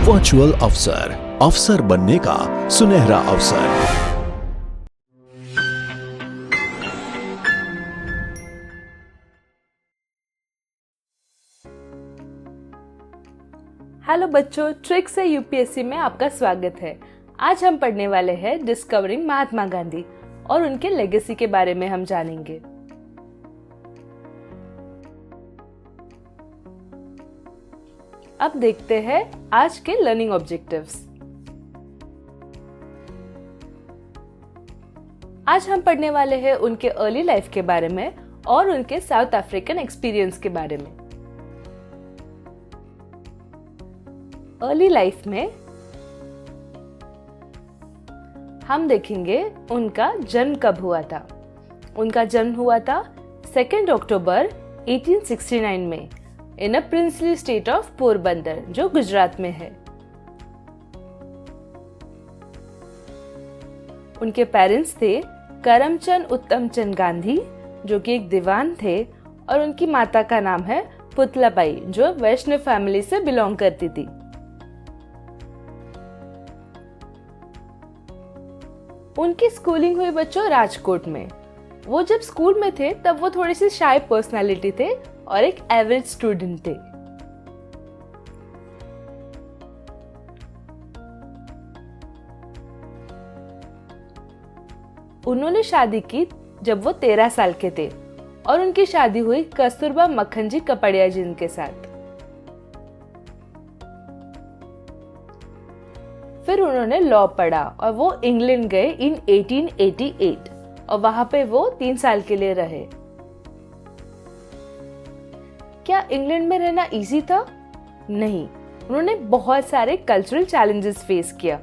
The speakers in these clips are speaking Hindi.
वर्चुअल अफसर, अफसर बनने का सुनहरा अवसर। हेलो बच्चों, ट्रिक से यूपीएससी में आपका स्वागत है। आज हम पढ़ने वाले हैं डिस्कवरिंग महात्मा गांधी और उनके लेगेसी के बारे में हम जानेंगे। अब देखते हैं आज के लर्निंग ऑब्जेक्टिव्स। आज हम पढ़ने वाले हैं उनके अर्ली लाइफ के बारे में और उनके साउथ अफ्रीकन एक्सपीरियंस के बारे में। अर्ली लाइफ में हम देखेंगे उनका जन्म कब हुआ था। उनका जन्म हुआ था 2 अक्टूबर 1869 में इन अ प्रिंसली स्टेट ऑफ पोरबंदर, जो गुजरात में है। उनके पेरेंट्स थे करमचंद उत्तमचंद गांधी, जो कि एक दीवान थे, और उनकी माता का नाम है पुतलाबाई, जो वैष्णव फैमिली से बिलोंग करती थी। उनकी स्कूलिंग हुई बच्चों राजकोट में। वो जब स्कूल में थे तब वो थोड़ी सी शाय पर्सनालिटी थे और एक एवरेज स्टूडेंट थे। उन्होंने शादी की जब वो 13 साल के थे और उनकी शादी हुई कस्तूरबा मक्खनजी कपड़िया जी के साथ। फिर उन्होंने लॉ पढ़ा और वो इंग्लैंड गए इन 1888 और वहां पे वो 3 साल के लिए रहे। क्या इंग्लैंड में रहना इजी था? नहीं, उन्होंने बहुत सारे कल्चरल चैलेंजेस फेस किया,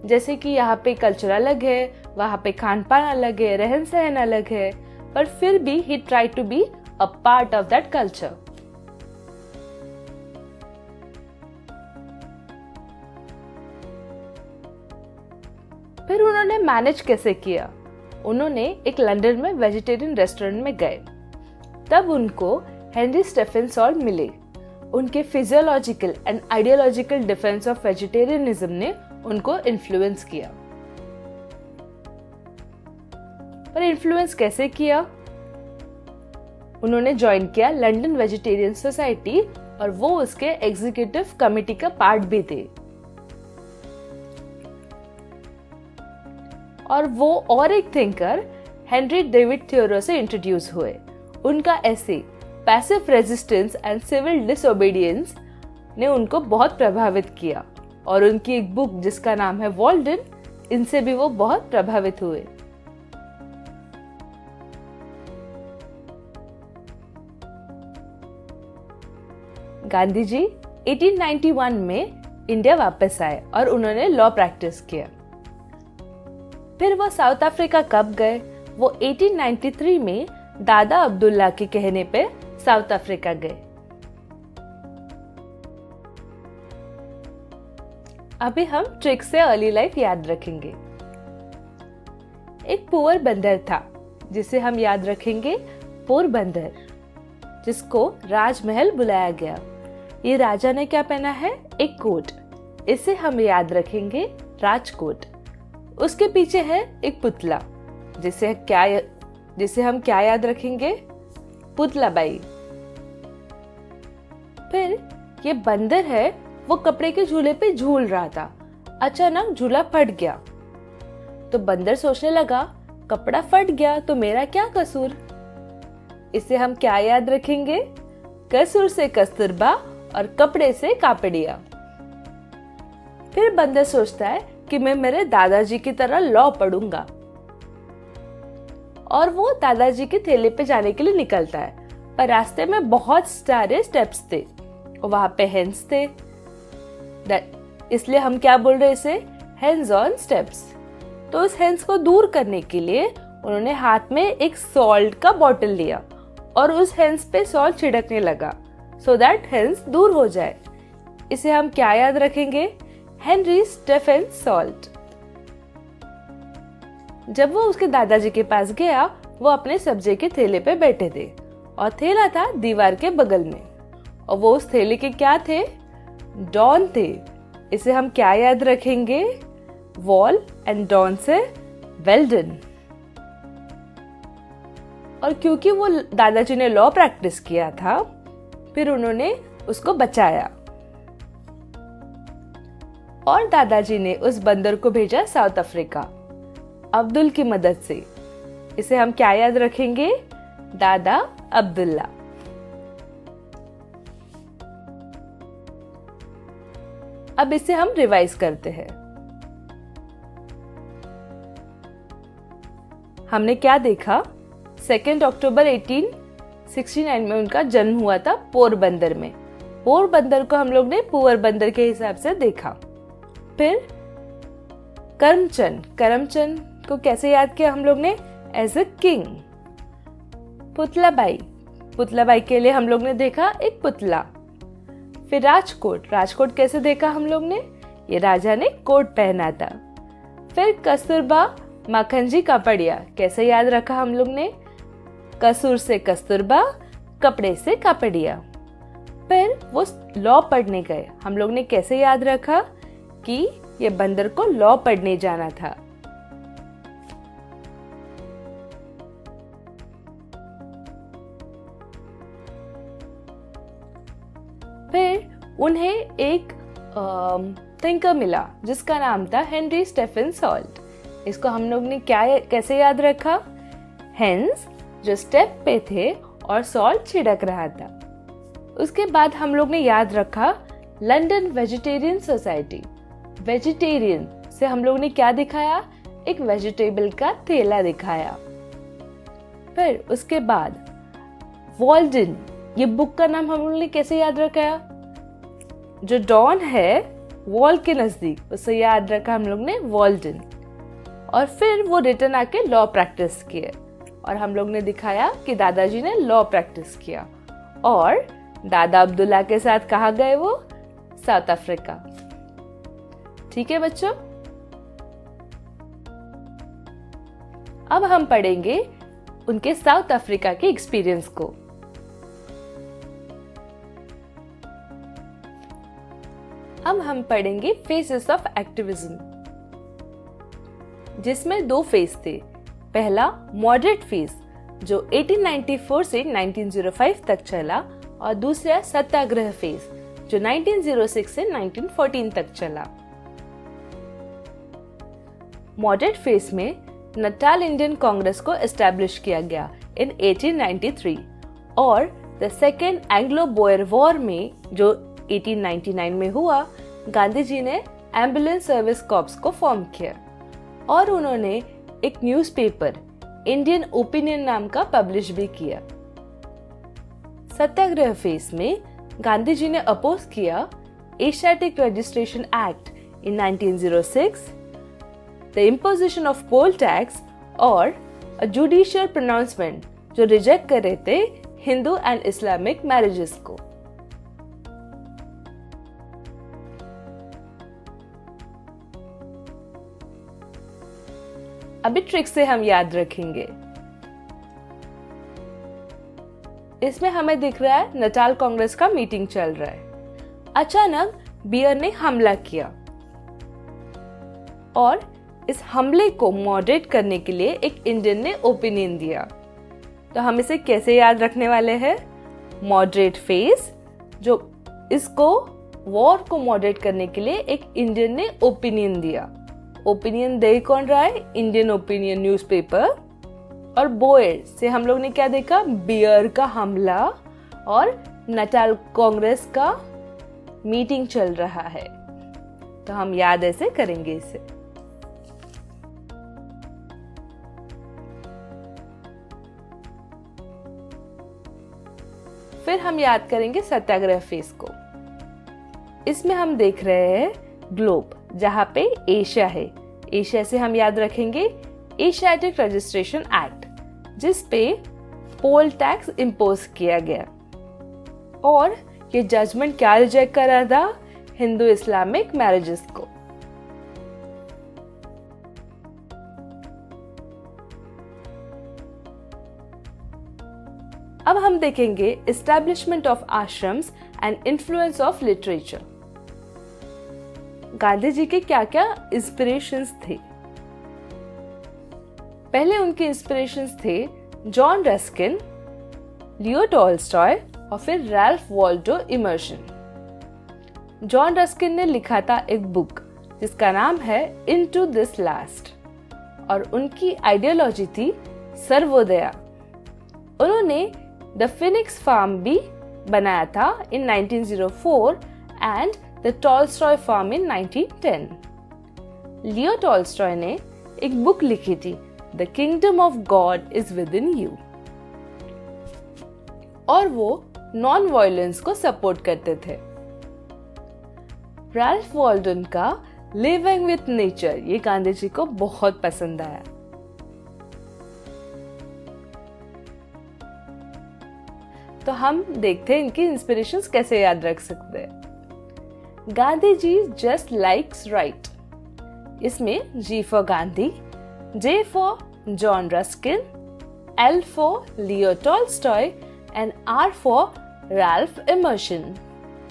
जैसे कि यहाँ पे कल्चर अलग है, वहाँ पे खान पान अलग है, रहन सहन अलग है, पर फिर भी he try to be a part of that culture. फिर उन्होंने मैनेज कैसे किया? उन्होंने एक लंदन में वेजिटेरियन रेस्टोरेंट में गए। तब उनको हेनरी स्टेफन सॉल्ट मिले। उनके physiological and ideological defence of vegetarianism ने उनको इन्फ्लुएंस किया। पर इन्फ्लुएंस कैसे किया? उन्होंने ज्वाइन किया लंदन वेजिटेरियन सोसाइटी और वो उसके एग्जीक्यूटिव कमिटी का पार्ट भी थे। और वो और एक थिंकर हेनरी डेविड थियोरो से इंट्रोड्यूस हुए। उनका ऐसे passive resistance and civil disobedience ने उनको बहुत प्रभावित किया और उनकी एक बुक जिसका नाम है वॉल्डन, इनसे भी वो बहुत प्रभावित हुए। गांधी जी 1891 में इंडिया वापस आए और उन्होंने लॉ प्रैक्टिस किया। फिर वो साउथ अफ्रीका कब गए? वो 1893 में दादा अब्दुल्ला के कहने पे साउथ अफ्रीका गए। अभी हम ट्रिक से अर्ली लाइफ याद रखेंगे। एक पुअर बंदर था जिसे हम याद रखेंगे पोरबंदर, जिसको राजमहल बुलाया गया। ये राजा ने क्या पहना है? एक कोट। इसे हम याद रखेंगे राजकोट। उसके पीछे है एक पुतला, जिसे हम क्या याद रखेंगे? पुतलाबाई। फिर ये बंदर है, वो कपड़े के झूले पे झूल रहा था। अचानक झूला फट गया तो बंदर सोचने लगा, कपड़ा फट गया तो मेरा क्या कसूर? इसे हम क्या याद रखेंगे? कसूर से कस्तूरबा और कपड़े से कापड़िया। फिर बंदर सोचता है कि मैं मेरे दादाजी की तरह लॉ पढ़ूंगा और वो दादाजी के थैले पे जाने के लिए निकलता है। पर रास्ते में बहुत सारे स्टेप्स थे और वहां पे हेंस थे, इसलिए हम क्या बोल रहे हैं इसे? Hence on steps. तो उस हेंस को दूर करने के लिए उन्होंने हाथ में एक सॉल्ट का बॉटल लिया और उस हेंस पे सॉल्ट छिड़कने लगा सो दैट हेंस दूर हो जाए। इसे हम क्या याद रखेंगे? Henry Stephen Salt. जब वो उसके दादाजी के पास गया वो अपने सब्जी के थैले पे बैठे थे और थैला था दीवार के बगल में, और वो उस थैले के क्या थे? डॉन थे। इसे हम क्या याद रखेंगे? वॉल एंड डॉन से वेल डन। और क्योंकि वो दादाजी ने लॉ प्रैक्टिस किया था, फिर उन्होंने उसको बचाया और दादाजी ने उस बंदर को भेजा साउथ अफ्रीका अब्दुल की मदद से। इसे हम क्या याद रखेंगे? दादा अब्दुल्ला। अब इसे हम रिवाइज करते हैं। हमने क्या देखा? 2 अक्टूबर 1869 में उनका जन्म हुआ था पोरबंदर में। पोरबंदर को हम लोग ने पुअर बंदर के हिसाब से देखा। फिर करमचंद को कैसे याद किया हम लोग ने? As a king. पुतलाबाई के लिए हम लोग ने देखा एक पुतला। फिर राजकोट कैसे देखा हम लोग ने? ये राजा ने कोट पहना था। फिर कस्तूरबा माखन जी कापड़िया कैसे याद रखा हम लोग ने? कसूर से कस्तूरबा, कपड़े से कापड़िया। फिर वो लॉ पढ़ने गए, हम लोग ने कैसे याद रखा कि ये बंदर को लॉ पढ़ने जाना था। फिर उन्हें एक थिंकर मिला जिसका नाम था हेनरी स्टेफन सॉल्ट। इसको हम लोग ने कैसे याद रखा? हेंस जो स्टेप पे थे और सॉल्ट छिड़क रहा था। उसके बाद हम लोग ने याद रखा लंदन वेजिटेरियन सोसाइटी। वेजिटेरियन से हम लोग ने क्या दिखाया? एक वेजिटेबल का थैला दिखाया। फिर उसके बाद वॉल्डन, ये बुक का नाम हम लोग ने कैसे याद रखा? जो डॉन है वॉल के नजदीक, उसे याद रखा हम लोग ने वॉल्डन। और फिर वो रिटर्न आके लॉ प्रैक्टिस किए और हम लोग ने दिखाया कि दादाजी ने लॉ प्रैक्टिस किया। और दादा अब्दुल्ला के साथ कहाँ गए वो? South Africa. ठीक है बच्चों, अब हम पढ़ेंगे उनके साउथ अफ्रीका के एक्सपीरियंस को। अब हम पढ़ेंगे फेसेस ऑफ एक्टिविज्म, जिसमें 2 फेज थे। पहला मॉडरेट फेज जो 1894 से 1905 तक चला, और दूसरा सत्याग्रह फेज जो 1906 से 1914 तक चला। मॉडरेट फेज में नटाल इंडियन कांग्रेस को एस्टैब्लिश किया गया इन 1893, और the second Anglo Boyer war में जो 1899 में हुआ, गांधी जी ने एम्बुलेंस सर्विस कॉर्प्स को फॉर्म किया और उन्होंने एक न्यूज़पेपर इंडियन ओपिनियन नाम का पब्लिश भी किया। सत्याग्रह फेज में गांधी जी ने अपोज किया Asiatic registration act in 1906, the imposition of poll tax और अ जुडिशियल प्रोनाउंसमेंट जो रिजेक्ट कर रहे थे हिंदू एंड इस्लामिक मैरिजेस को। अभी ट्रिक से हम याद रखेंगे। इसमें हमें दिख रहा है नटाल कांग्रेस का मीटिंग चल रहा है। अचानक बियर ने हमला किया और इस हमले को मॉडरेट करने के लिए एक इंडियन ने ओपिनियन दिया। तो हम इसे कैसे याद रखने वाले हैं? मॉडरेट फेज, जो इसको वॉर को मॉडरेट करने के लिए एक इंडियन ने ओपिनियन दिया। ओपिनियन दे कौन रहा है? Indian opinion newspaper. और बोयर से हम लोग ने क्या देखा? बियर का हमला और नटाल कांग्रेस का मीटिंग चल रहा है। तो हम याद ऐसे करेंगे इसे। फिर हम याद करेंगे सत्याग्रह फेज को। इसमें हम देख रहे हैं ग्लोब, जहां पे एशिया है। एशिया से हम याद रखेंगे एशियाटिक रजिस्ट्रेशन एक्ट, जिस पे पोल टैक्स इम्पोज किया गया। और ये जजमेंट क्या रिजेक्ट कर रहा था? हिंदू इस्लामिक मैरिजेस को। अब हम देखेंगे establishment of ashrams and influence of literature. Gandhi ji के क्या क्या इंस्पिरेशंस थे। पहले उनके इंस्पिरेशंस थे जॉन रस्किन, लियो टॉल्स्टॉय और फिर Ralph Waldo Emerson. John Ruskin ने लिखा था एक बुक जिसका नाम है इनटू दिस लास्ट और उनकी आइडियोलॉजी थी सर्वोदया। उन्होंने द फिनिक्स फार्म भी बनाया था in 1904 and the Tolstoy farm in 1910। Leo Tolstoy ने एक बुक लिखी थी the kingdom of God is within you और वो नॉन वायलेंस को सपोर्ट करते थे। रैल्फ वॉल्डन का लिविंग विथ नेचर ये गांधी जी को बहुत पसंद आया। तो हम देखते हैं इनकी इंस्पिरेशंस कैसे याद रख सकते हैं। Gandhi ji just likes right, इसमें G for Gandhi, J for John Ruskin, L for Leo Tolstoy and R for Ralph Emerson.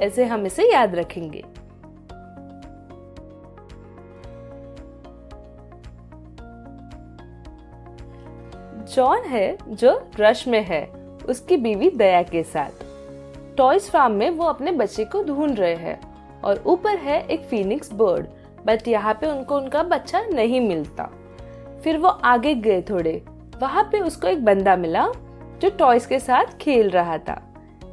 ऐसे हम इसे याद रखेंगे। जॉन है जो रश में है उसकी बीवी दया के साथ। टॉयज फार्म में वो अपने बच्चे को ढूंढ रहे हैं और ऊपर है एक फीनिक्स बर्ड, बट यहाँ पे उनको उनका बच्चा नहीं मिलता। फिर वो आगे गए थोड़े, वहां पे उसको एक बंदा मिला जो टॉयज के साथ खेल रहा था।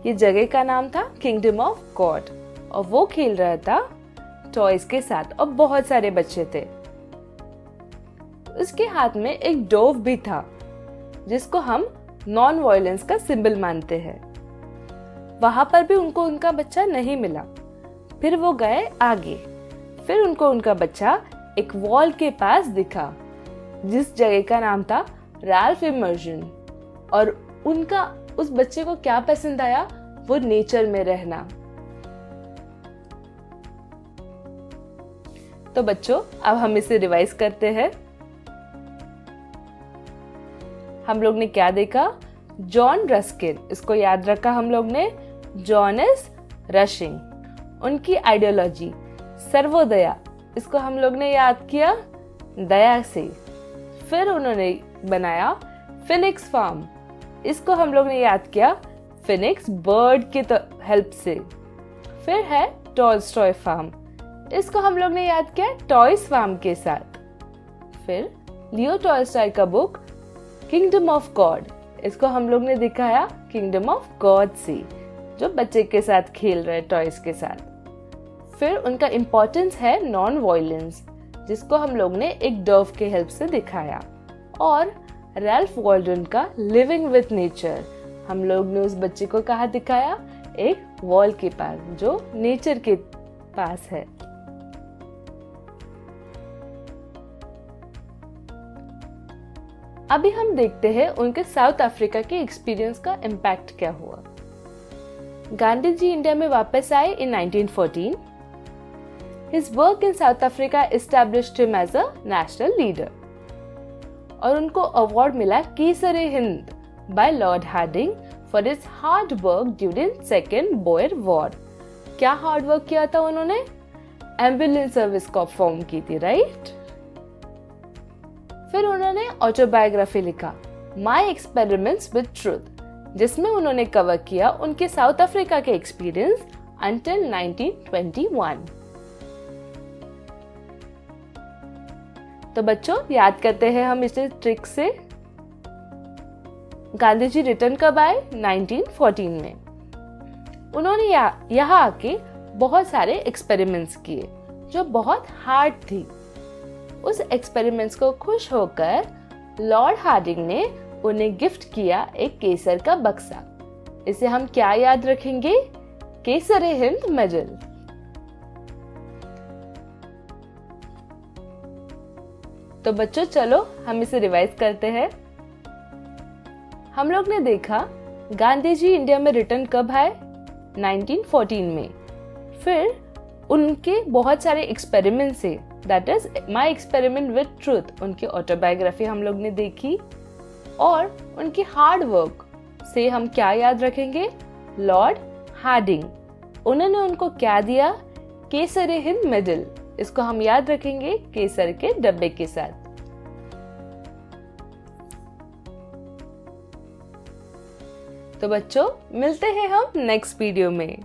ये जगह का नाम था किंगडम ऑफ गॉड और वो खेल रहा था टॉयज के साथ और बहुत सारे बच्चे थे। उसके हाथ में एक डोव भी था जिसको हम नॉन वायलेंस का सिंबल मानते हैं। वहां पर भी उनको उनका बच्चा नहीं मिला। फिर वो गए आगे, फिर उनको उनका बच्चा एक वॉल के पास दिखा जिस जगह का नाम था रैल्फ इमर्सन और उनका उस बच्चे को क्या पसंद आया, वो नेचर में रहना। तो बच्चों अब हम इसे रिवाइज करते हैं। हम लोग ने क्या देखा, जॉन रस्किन, इसको याद रखा हम लोग ने, जॉन इज रशिंग। उनकी आइडियोलॉजी सर्वोदया, इसको हम लोग ने याद किया दया से। फिर उन्होंने बनाया फिनिक्स फार्म, इसको हम लोग ने याद किया फिनिक्स बर्ड के हेल्प से। फिर है टॉल्स्टॉय फार्म, इसको हम लोग ने याद किया टॉयज फार्म के साथ। फिर लियो टॉल्स्टॉय का बुक किंगडम ऑफ गॉड, इसको हम लोग ने दिखाया किंगडम ऑफ गॉड से, जो बच्चे के साथ खेल रहे टॉयज के साथ। फिर उनका इम्पोर्टेंस है नॉन वायलेंस, जिसको हम लोग ने एक डव के हेल्प से दिखाया। और रैल्फ वॉल्डन का लिविंग विथ नेचर, हम लोग ने उस बच्चे को कहाँ दिखाया, एक वॉल के पास जो नेचर के पास है। अभी हम देखते हैं उनके साउथ अफ्रीका के एक्सपीरियंस का इम्पैक्ट क्या हुआ। गांधी जी इंडिया में वापस आए इन 1914। His work in South Africa established him as a national leader. और उनको अवार्ड मिला केसर-ए-हिंद by Lord Hardinge for his hard work during Second Boer War. क्या हार्ड वर्क किया था उन्होंने? एम्बुलेंस सर्विस को फॉर्म की थी, राइट? फिर उन्होंने ऑटोबायोग्राफी लिखा माई एक्सपेरिमेंट्स विद ट्रूथ, जिसमें उन्होंने कवर किया उनके साउथ अफ्रीका के एक्सपीरियंस अंटिल 1921। तो बच्चों याद करते हैं हम इसे ट्रिक से। गांधी जी रिटर्न कब आए? 1914 में। उन्होंने यहाँ आके बहुत सारे एक्सपेरिमेंट्स किए जो बहुत हार्ड थी। उस एक्सपेरिमेंट्स को खुश होकर लॉर्ड हार्डिंग ने उन्हें गिफ्ट किया एक केसर का बक्सा। इसे हम क्या याद रखेंगे? केसर-ए-हिंद मेडल। तो बच्चों चलो हम इसे रिवाइज करते हैं। हम लोग ने देखा गांधी जी इंडिया में रिटर्न कब आए? 1914 में। फिर उनके बहुत सारे एक्सपेरिमेंट से, that is my experiment with truth, उनकी ऑटोबायोग्राफी हम लोग ने देखी और उनकी हार्ड वर्क से हम क्या याद रखेंगे? Lord Hardinge. उन्होंने उनको क्या दिया? केसर-ए-हिंद मेडल। इसको हम याद रखेंगे केसर के डब्बे के साथ। तो बच्चों, मिलते हैं हम नेक्स्ट वीडियो में।